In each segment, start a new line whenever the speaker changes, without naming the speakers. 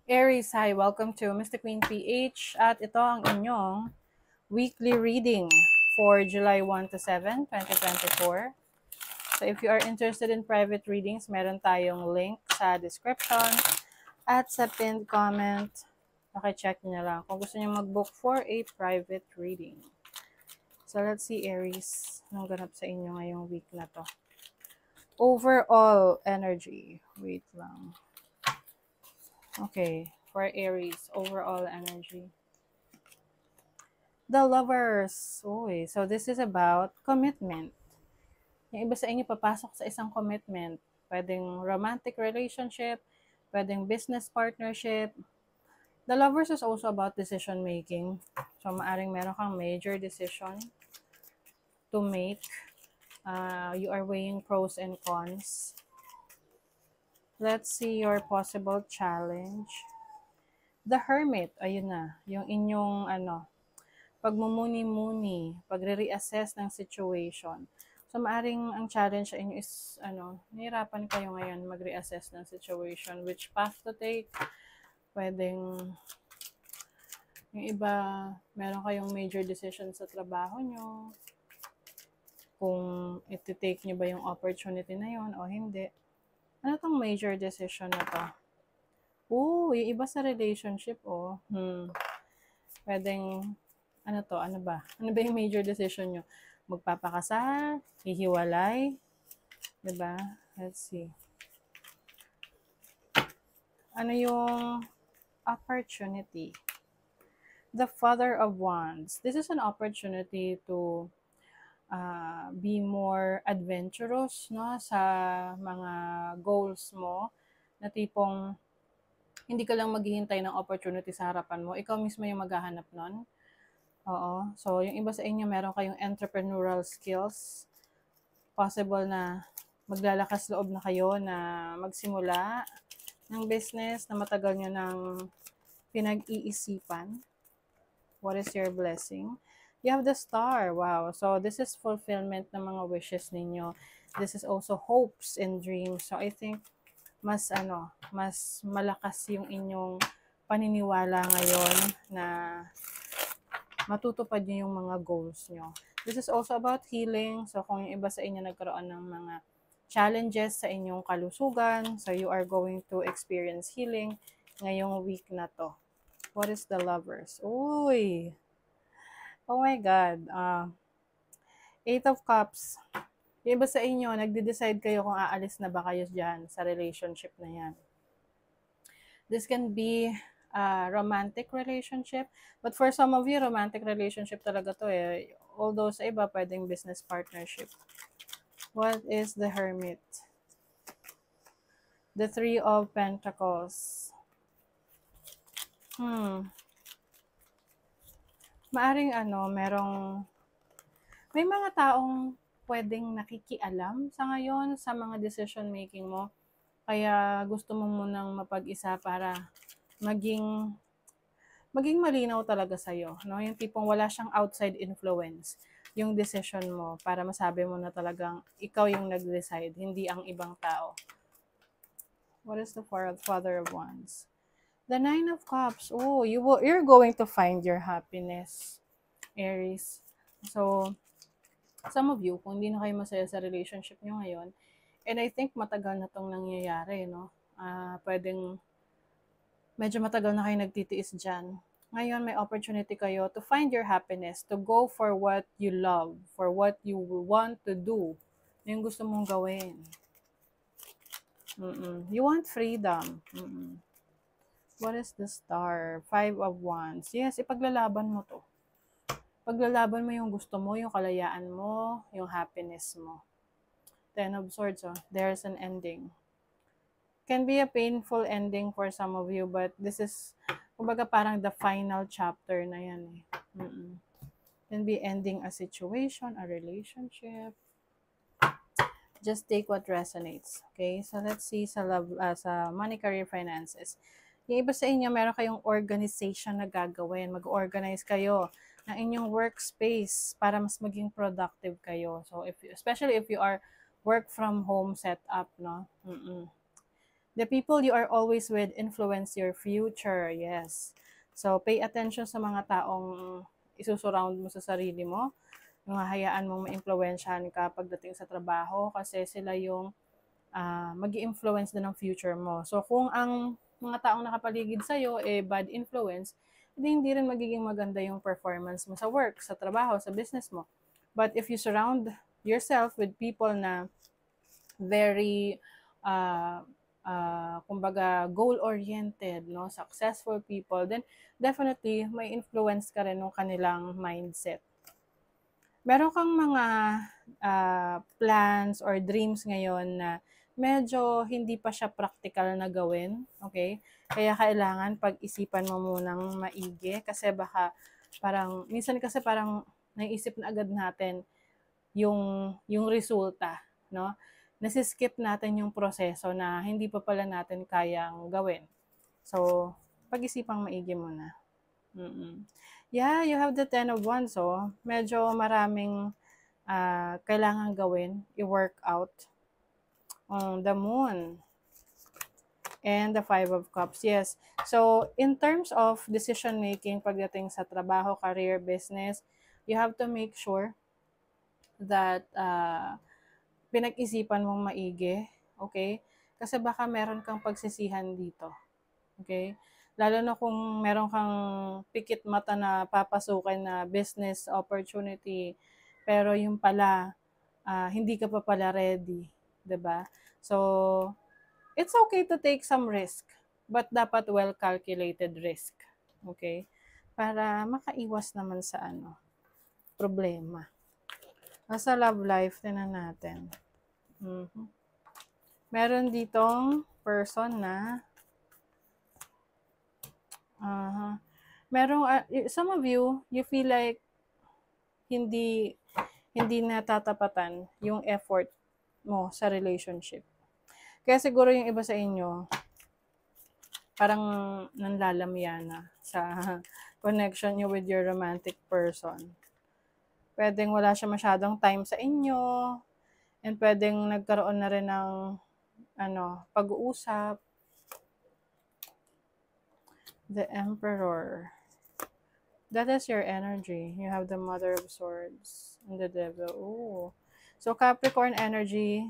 Aries, hi! Welcome to Mr. Queen PH at ito ang inyong weekly reading for July 1 to 7, 2024. So if you are interested in private readings, meron tayong link sa description at sa pinned comment. Pakicheck nyo lang kung gusto nyo mag-book for a private reading. So let's see Aries, anong ganap sa inyo ngayong week na to. Overall energy. Wait lang. Okay, for Aries, overall energy. The Lovers. Uy, so this is about commitment. Yung iba sa inyo papasok sa isang commitment. Pwedeng romantic relationship, pwedeng business partnership. The Lovers is also about decision making. So maaring meron kang major decision to make. You are weighing pros and cons. Let's see your possible challenge. The Hermit, ayun na, yung inyong pagmumuni-muni, pagre-reassess ng situation. So, maaring ang challenge sa inyo is, nahirapan kayo ngayon mag-reassess ng situation, which path to take. Pwedeng, yung iba, meron kayong major decision sa trabaho nyo, kung iti-take nyo ba yung opportunity na yon o hindi. Ano tong major decision na to? Yung iba sa relationship, pwedeng, ano ba yung major decision nyo? Magpapakasal, hihiwalay, diba? Let's see. Ano yung opportunity? The Father of Wands. This is an opportunity to be more adventurous, no, sa mga goals mo, na tipong hindi ka lang maghihintay ng opportunity sa harapan mo, ikaw mismo yung maghahanap nun. Oo. So, yung iba sa inyo, meron kayong entrepreneurial skills. Possible na maglalakas loob na kayo na magsimula ng business na matagal nyo nang pinag-iisipan. What is your blessing? You have the Star. Wow. So, this is fulfillment ng mga wishes ninyo. This is also hopes and dreams. So, I think mas malakas yung inyong paniniwala ngayon na matutupad niyo yung mga goals nyo. This is also about healing. So, kung yung iba sa inyo nagkaroon ng mga challenges sa inyong kalusugan, so you are going to experience healing ngayong week na to. What is the Lovers? Uy! Oh my God. Eight of Cups. Yung iba sa inyo, nagde-decide kayo kung aalis na ba kayo dyan sa relationship na yan. This can be a romantic relationship. But for some of you, romantic relationship talaga to eh. Although sa iba, pwedeng business partnership. What is the Hermit? The Three of Pentacles. Maaring may mga taong pwedeng nakikialam sa ngayon sa mga decision making mo. Kaya gusto mo munang mapag-isa para maging malinaw talaga sa'yo. No? Yung tipong wala siyang outside influence yung decision mo para masabi mo na talagang ikaw yung nag-decide, hindi ang ibang tao. What is the Father of Wands? The Nine of Cups. You're going to find your happiness, Aries. So, some of you, kung hindi na kayo masaya sa relationship nyo ngayon, and I think matagal na tong nangyayari, no? Pwedeng medyo matagal na kayo nagtitiis dyan. Ngayon, may opportunity kayo to find your happiness, to go for what you love, for what you want to do, yung gusto mong gawin. You want freedom. What is the Star? Five of Wands. Yes, ipaglalaban mo to. Paglalaban mo yung gusto mo, yung kalayaan mo, yung happiness mo. Ten of Swords, there's an ending. Can be a painful ending for some of you, but this is, kumbaga parang the final chapter na yan eh. Can be ending a situation, a relationship. Just take what resonates. Okay? So let's see sa love, sa money, career, finances. Yung iba sa inyo, meron kayong organization na gagawin. Mag-organize kayo ng inyong workspace para mas maging productive kayo. So especially if you are work from home setup, no? The people you are always with influence your future. Yes. So, pay attention sa mga taong isusurround mo sa sarili mo. Yung hahayaan mong ma-impluwensyahan ka pagdating sa trabaho kasi sila yung mag-i-influence din ng future mo. So, kung ang mga taong nakapaligid sa'yo bad influence, hindi rin magiging maganda yung performance mo sa work, sa trabaho, sa business mo. But if you surround yourself with people na very kumbaga goal-oriented, no, successful people, then definitely may influence ka rin ng kanilang mindset. Meron kang mga plans or dreams ngayon na medyo hindi pa siya practical na gawin, okay? Kaya kailangan pag-isipan mo munang maigi kasi baka minsan kasi parang naiisip na agad natin yung resulta, no? Nasiskip natin yung proseso na hindi pa pala natin kayang gawin. So, pag-isipang maigi muna. Yeah, you have the 10 of Wands, so medyo maraming kailangan gawin, i-work out. The Moon and the 5 of Cups, yes. So, in terms of decision making pagdating sa trabaho, career, business, you have to make sure that pinag-isipan mong maigi, okay? Kasi baka meron kang pagsisihan dito, okay? Lalo na kung meron kang pikit mata na papasukin na business opportunity, pero yung pala, hindi ka pa pala ready, 'di ba? So, it's okay to take some risk, but dapat well-calculated risk, okay? Para makaiwas naman sa problema. Nasa love life, tinan natin. Meron ditong person na some of you feel like hindi natatapatan yung effort mo sa relationship. Kaya siguro yung iba sa inyo parang nanlalamya sa connection nyo with your romantic person. Pwedeng wala siya masyadong time sa inyo, and pwedeng nagkaroon na rin ng pag-uusap. The Emperor. That is your energy. You have the Mother of Swords and the Devil. Ooh. So, Capricorn energy,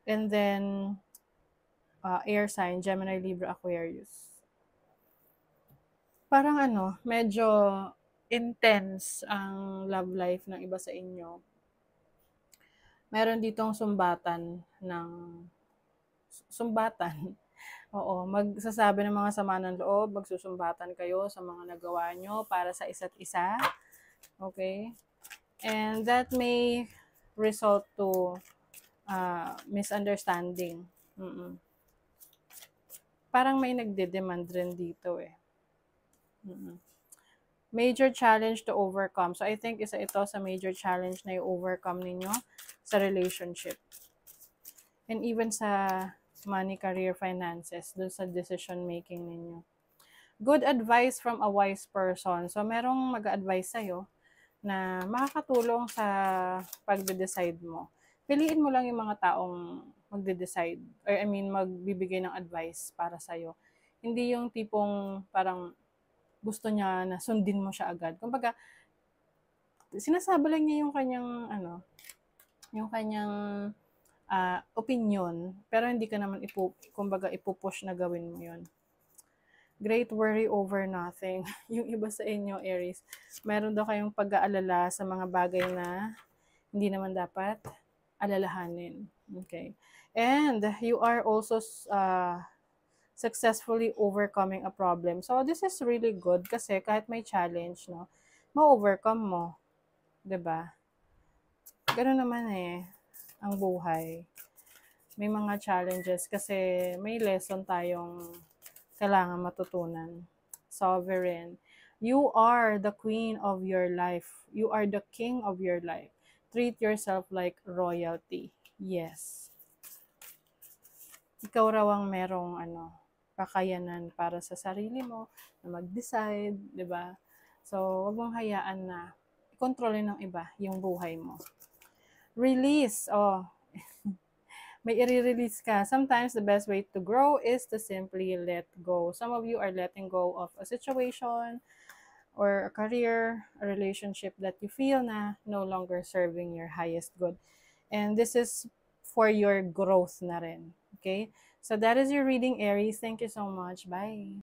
and then air sign, Gemini, Libra, Aquarius. Parang medyo intense ang love life ng iba sa inyo. Meron ditong sumbatan. Oo, magsasabi ng mga sama ng loob, magsusumbatan kayo sa mga nagawa nyo para sa isa't isa. Okay? And that may result to misunderstanding. Parang may nagde-demand rin dito eh. Major challenge to overcome. So, I think isa ito sa major challenge na i-overcome ninyo sa relationship. And even sa money, career, finances, dun sa decision making ninyo. Good advice from a wise person. So, merong mag-a-advise sa'yo na makakatulong sa pagde-decide mo. Piliin mo lang yung mga taong magde-decide, or magbibigay ng advice para sa'yo. Hindi yung tipong parang gusto niya na sundin mo siya agad. Kumbaga, sinasabi lang niya yung kanyang opinion, pero hindi ka naman ipupush na gawin mo yun. Great worry over nothing. Yung iba sa inyo, Aries, meron daw kayong pag-aalala sa mga bagay na hindi naman dapat alalahanin. Okay. And you are also successfully overcoming a problem. So, this is really good kasi kahit may challenge, no, ma-overcome mo. 'Di ba? Ganoon naman ang buhay. May mga challenges kasi may lesson tayong kailangan matutunan. Sovereign. You are the queen of your life. You are the king of your life. Treat yourself like royalty. Yes. Ikaw raw ang merong kakayanan para sa sarili mo na mag-decide, 'di ba? So, wag mong hayaan na kontrolin ng iba yung buhay mo. Release. may i-release ka. Sometimes the best way to grow is to simply let go. Some of you are letting go of a situation or a career, a relationship that you feel na no longer serving your highest good. And this is for your growth na rin. Okay? So that is your reading, Aries. Thank you so much. Bye.